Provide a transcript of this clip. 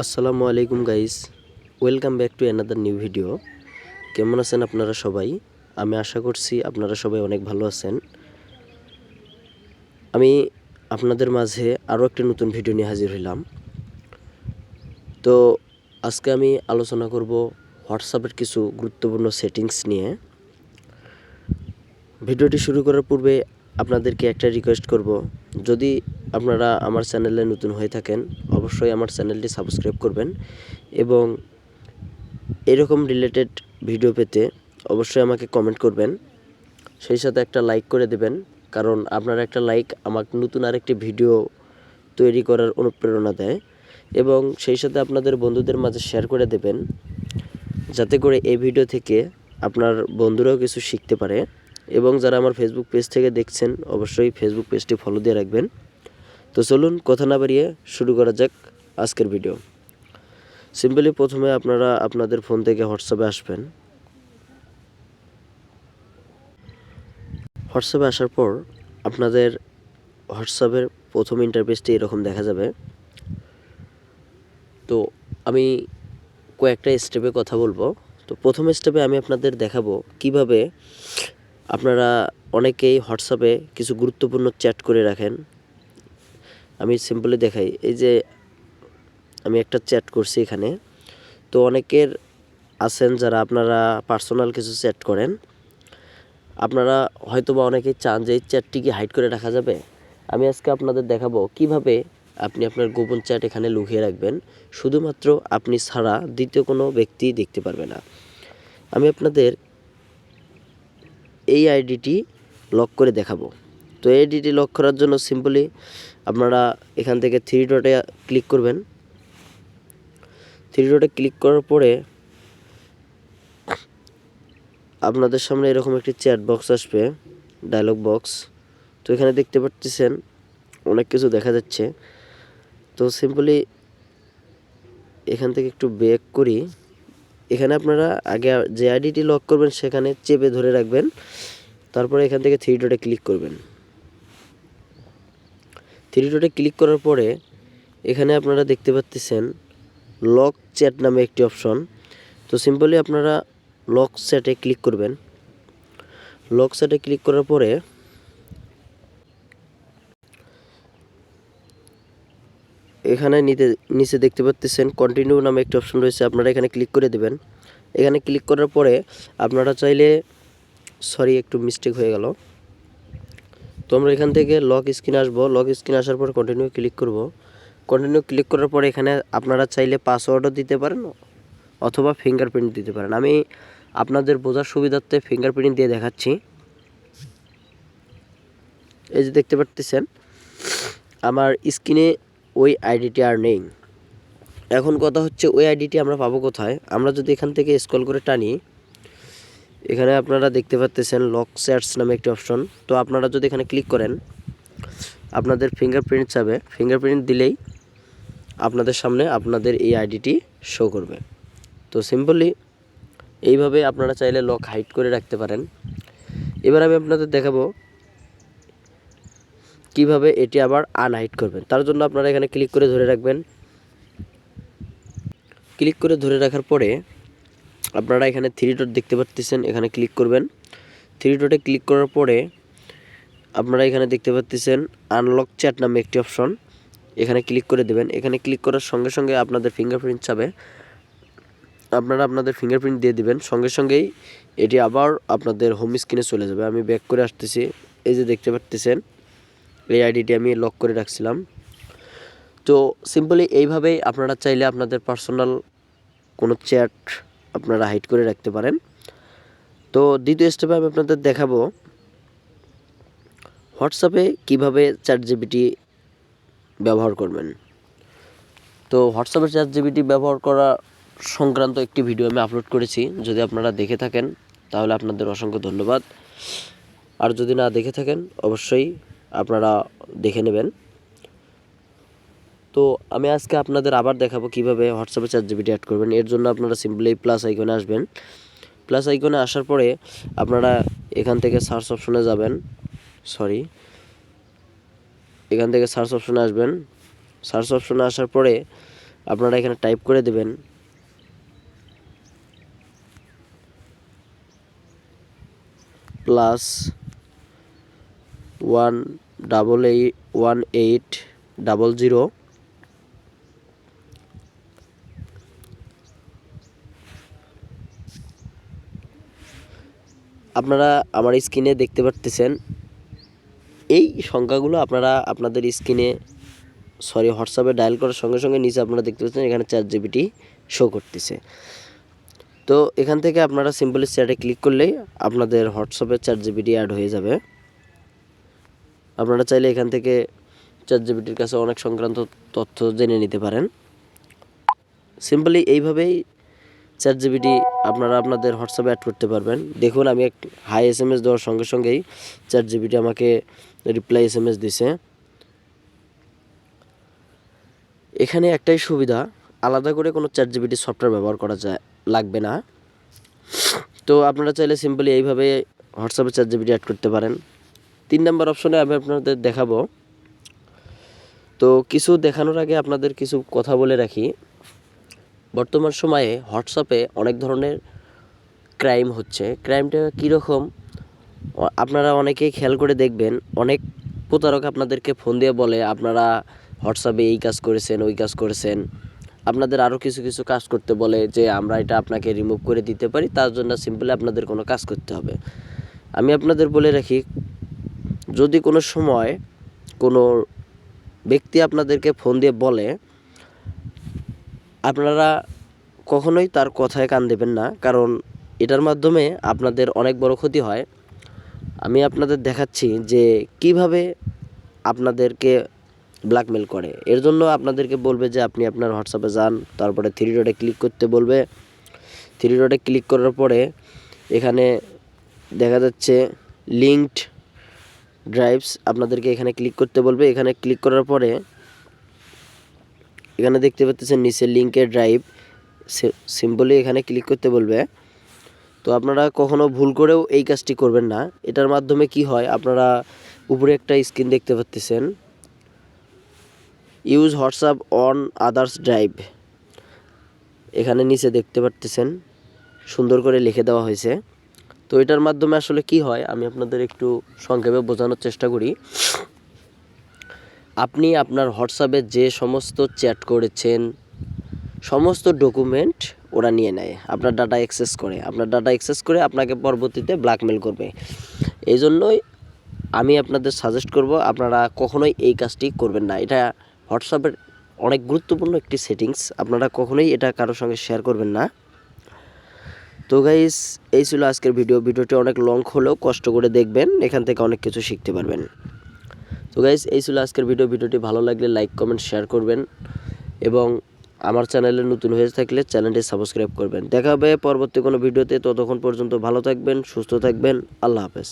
আসসালামু আলাইকুম guys, welcome back to another new video. কেমন আছেন আপনারা সবাই? আমি আশা করছি আপনারা সবাই অনেক ভালো আছেন। আমি আপনাদের মাঝে আরও একটি নতুন ভিডিও নিয়ে হাজির হইলাম। তো আজকে আমি আলোচনা করব হোয়াটসঅ্যাপের কিছু গুরুত্বপূর্ণ সেটিংস নিয়ে। ভিডিওটি শুরু করার পূর্বে আপনাদেরকে একটা রিকোয়েস্ট করব, যদি আপনারা আমার চ্যানেলে নতুন হয়ে থাকেন অবশ্যই আমার চ্যানেলটি সাবস্ক্রাইব করবেন এবং এরকম রিলেটেড ভিডিও পেতে অবশ্যই আমাকে কমেন্ট করবেন, সেই সাথে একটা লাইক করে দেবেন, কারণ আপনার একটা লাইক আমাকে নতুন আরেকটি ভিডিও তৈরি করার অনুপ্রেরণা দেয়। এবং সেই সাথে আপনাদের বন্ধুদের মাঝে শেয়ার করে দেবেন, যাতে করে এই ভিডিও থেকে আপনার বন্ধুরাও কিছু শিখতে পারে। এবং যারা আমার ফেসবুক পেজ থেকে দেখছেন অবশ্যই ফেসবুক পেজটি ফলো দিয়ে রাখবেন। তো চলুন কথা না বাড়িয়ে শুরু করা যাক আজকের ভিডিও। সিম্পলি প্রথমে আপনারা আপনাদের ফোন থেকে হোয়াটসঅ্যাপে আসবেন। হোয়াটসঅ্যাপে আসার পর আপনাদের হোয়াটসঅ্যাপের প্রথম ইন্টারফেসটি এরকম দেখা যাবে। তো আমি কয়েকটা স্টেপে কথা বলবো। তো প্রথম স্টেপে আমি আপনাদের দেখাবো কিভাবে আপনারা অনেকেই হোয়াটসঅ্যাপে কিছু গুরুত্বপূর্ণ চ্যাট করে রাখেন। আমি সিম্পলি দেখাই, এই যে আমি একটা চ্যাট করছি এখানে। তো অনেকের আছেন যারা আপনারা পার্সোনাল কিছু চ্যাট করেন, আপনারা হয়তোবা অনেকেই চান যে এই চ্যাটটি কি হাইড করে রাখা যাবে। আমি আজকে আপনাদের দেখাবো কিভাবে আপনি আপনার গোপন চ্যাট এখানে লুকিয়ে রাখবেন, শুধুমাত্র আপনি ছাড়া দ্বিতীয় কোনো ব্যক্তি দেখতে পারবে না। আমি আপনাদের এই আইডিটি লক করে দেখাবো। তো এই আইডিটি লক করার জন্য সিম্পলি আপনারা এখান থেকে থ্রি ডটে ক্লিক করবেন। থ্রি ডটে ক্লিক করার পরে আপনাদের সামনে এরকম একটি চ্যাট বক্স আসবে, ডায়লগ বক্স। তো এখানে দেখতে পাচ্ছেন অনেক কিছু দেখা যাচ্ছে। তো সিম্পলি এখান থেকে একটু ব্যাক করি। এখানে আপনারা আগে যে আইডিটি লক করবেন সেখানে চেপে ধরে রাখবেন, তারপরে এখান থেকে থ্রি ডটে ক্লিক করবেন। থ্রি ডটে ক্লিক করার পরে এখানে আপনারা দেখতে পাচ্ছেন লক চ্যাট নামে একটি অপশন। তো সিম্পলি আপনারা লক চ্যাটে ক্লিক করবেন। লক চ্যাটে ক্লিক করার পরে এখানে নিচে দেখতে পাচ্ছেন কন্টিনিউ নামে একটি অপশন রয়েছে, আপনারা এখানে ক্লিক করে দেবেন। এখানে ক্লিক করার পরে আপনারা চাইলে একটু মিস্টেক হয়ে গেল। তো আমরা এখান থেকে লক স্ক্রিন আসবো। লক স্ক্রিন আসার পর কন্টিনিউ ক্লিক করব। কন্টিনিউ ক্লিক করার পরে এখানে আপনারা চাইলে পাসওয়ার্ডও দিতে পারেন অথবা ফিঙ্গারপ্রিন্ট দিতে পারেন। আমি আপনাদের বোঝার সুবিধার্থে ফিঙ্গারপ্রিন্ট দিয়ে দেখাচ্ছি। এই যে দেখতে পাচ্ছেন আমার স্ক্রিনে ওই আইডিটি আর নেই। এখন কথা হচ্ছে ওই আইডিটি আমরা পাবো কোথায়? আমরা যদি এখান থেকে স্ক্রল করে টানি, এখানে আপনারা দেখতে পাচ্ছেন লক চ্যাটস নামে একটি অপশন। তো আপনারা যদি এখানে ক্লিক করেন আপনাদের ফিঙ্গারপ্রিন্ট চাবে, ফিঙ্গারপ্রিন্ট দিলেই আপনাদের সামনে আপনাদের এই আইডিটি শো করবে। তো সিম্পলি এইভাবে আপনারা চাইলে লক হাইড করে রাখতে পারেন। এবার আমি আপনাদের দেখাবো কিভাবে এটি আবার আনহাইড করবেন। তার জন্য আপনারা এখানে ক্লিক করে ধরে রাখবেন। ক্লিক করে ধরে রাখার পরে আপনারা এখানে থ্রি ডট দেখতে পাচ্ছেন, এখানে ক্লিক করবেন। থ্রি ডটে ক্লিক করার পরে আপনারা এখানে দেখতে পাচ্ছেন আনলক চ্যাট নামে একটি অপশন, এখানে ক্লিক করে দেবেন। এখানে ক্লিক করার সঙ্গে সঙ্গে আপনাদের ফিঙ্গারপ্রিন্ট চাবে, আপনারা আপনাদের ফিঙ্গারপ্রিন্ট দিয়ে দিবেন। সঙ্গে সঙ্গেই এটি আবার আপনাদের হোম স্ক্রিনে চলে যাবে। আমি ব্যাক করে আসতেছি। এই যে দেখতে পাচ্ছেন এই আইডিটি আমি লক করে রাখছিলাম। তো সিম্পলি এইভাবেই আপনারা চাইলে আপনাদের পার্সোনাল কোনো চ্যাট আপনারা হাইড করে রাখতে পারেন। তো দ্বিতীয় স্টেপে আমি আপনাদের দেখাবো হোয়াটসঅ্যাপে কিভাবে চ্যাট জিপিটি ব্যবহার করবেন। তো হোয়াটসঅ্যাপে চ্যাট জিপিটি ব্যবহার করা সংক্রান্ত একটি ভিডিও আমি আপলোড করেছি, যদি আপনারা দেখে থাকেন তাহলে আপনাদের অসংখ্য ধন্যবাদ। আর যদি না দেখে থাকেন অবশ্যই আপনারা দেখে নেবেন। তো আমি আজকে আপনাদের আবার দেখাবো কিভাবে হোয়াটসঅ্যাপে চ্যাট জিপিটি অ্যাড করবেন। এর জন্য আপনারা সিম্পলি প্লাস আইকনে আসবেন। প্লাস আইকনে আসার পরে আপনারা এখান থেকে সার্চ অপশনে যাবেন। এখান থেকে সার্চ অপশনে আসবেন। সার্চ অপশনে আসার পরে আপনারা এখানে টাইপ করে দেবেন +1881800। আপনারা আমার স্ক্রিনে দেখতে পারতেছেন এই সংখ্যাগুলো। আপনারা আপনাদের স্ক্রিনে হোয়াটসঅ্যাপে ডায়াল করার সঙ্গে সঙ্গে নিচে আপনারা দেখতে পাচ্ছেন এখানে ChatGPT শো করতেছে। তো এখান থেকে আপনারা সিম্পলি চ্যাটে ক্লিক করলেই আপনাদের হোয়াটসঅ্যাপে ChatGPT অ্যাড হয়ে যাবে। আপনারা চাইলে এখান থেকে ChatGPTর কাছে অনেক সংক্রান্ত তথ্য জেনে নিতে পারেন। সিম্পলি এইভাবেই ChatGPT আপনারা আপনাদের হোয়াটসঅ্যাপে অ্যাড করতে পারবেন। দেখুন আমি এক হাই SMS দেওয়ার সঙ্গে সঙ্গেই ChatGPT আমাকে রিপ্লাই SMS দিছে। এখানে একটাই সুবিধা, আলাদা করে কোনো ChatGPT সফটওয়্যার ব্যবহার করা লাগবে না। তো আপনারা চাইলে সিম্পলি এইভাবে হোয়াটসঅ্যাপে ChatGPT অ্যাড করতে পারেন। 3 নম্বর অপশনে আমি আপনাদের দেখাবো। তো কিছু দেখানোর আগে আপনাদের কিছু কথা বলে রাখি। বর্তমান সময়ে হোয়াটসঅ্যাপে অনেক ধরনের ক্রাইম হচ্ছে। ক্রাইমটা কীরকম আপনারা অনেকেই খেয়াল করে দেখবেন, অনেক প্রতারক আপনাদেরকে ফোন দিয়ে বলে আপনারা হোয়াটসঅ্যাপে এই কাজ করেছেন, ওই কাজ করেছেন, আপনাদের আরও কিছু কিছু কাজ করতে বলে যে আমরা এটা আপনাকে রিমুভ করে দিতে পারি, তার জন্য সিম্পলি আপনাদের কোনো কাজ করতে হবে। আমি আপনাদের বলে রাখি, যদি কোনো সময় কোনো ব্যক্তি আপনাদেরকে ফোন দিয়ে বলে, আপনারা কখনোই তার কথায় কান দেবেন না, কারণ এটার মাধ্যমে আপনাদের অনেক বড় ক্ষতি হয়। আমি আপনাদের দেখাচ্ছি যে কিভাবে আপনাদেরকে ব্ল্যাকমেল করে। এর জন্য আপনাদেরকে বলবে যে আপনি আপনার হোয়াটসঅ্যাপে যান, তারপরে 3 ডটে ক্লিক করতে বলবে। 3 ডটে ক্লিক করার পরে এখানে দেখা যাচ্ছে লিঙ্কড ড্রাইভস, আপনাদেরকে এখানে ক্লিক করতে বলবে। এখানে ক্লিক করার পরে এখানে দেখতে পাচ্ছেন নিচে লিঙ্কের ড্রাইভ, সিম্পলি এখানে ক্লিক করতে বলবে। তো আপনারা কখনো ভুল করেও এই কাজটি করবেন না। এটার মাধ্যমে কি হয়, আপনারা উপরে একটা স্ক্রিন দেখতে পাচ্ছেন, use WhatsApp on others drive, এখানে নিচে দেখতে পাচ্ছেন সুন্দর করে লিখে দেওয়া হয়েছে। তো এটার মাধ্যমে আসলে কি হয় আমি আপনাদের একটু সংক্ষেপে বোঝানোর চেষ্টা করি। আপনি আপনার হোয়াটসঅ্যাপে যে সমস্ত চ্যাট করেছেন সমস্ত ডকুমেন্ট ওরা নিয়ে নেয়, আপনার ডাটা অ্যাক্সেস করে আপনাকে পরবর্তীতে ব্ল্যাকমেল করবে। এই জন্যই আমি আপনাদের সাজেস্ট করব আপনারা কখনোই এই কাজটি করবেন না। এটা হোয়াটসঅ্যাপের অনেক গুরুত্বপূর্ণ একটি সেটিংস, আপনারা কখনোই এটা কারোর সঙ্গে শেয়ার করবেন না। তো গাইস, এই ছিল আজকের ভিডিওটি অনেক লং হলেও কষ্ট করে দেখবেন, এখান থেকে অনেক কিছু শিখতে পারবেন। তো গাইস, এই ছিল আজকের ভিডিওটি ভালো লাগলে লাইক কমেন্ট শেয়ার করবেন এবং আমার চ্যানেলে নতুন হয়ে থাকলে চ্যানেলটি সাবস্ক্রাইব করবেন। দেখা হবে পরবর্তী কোনো ভিডিওতে। ততক্ষণ পর্যন্ত ভালো থাকবেন, সুস্থ থাকবেন। আল্লাহ হাফেজ।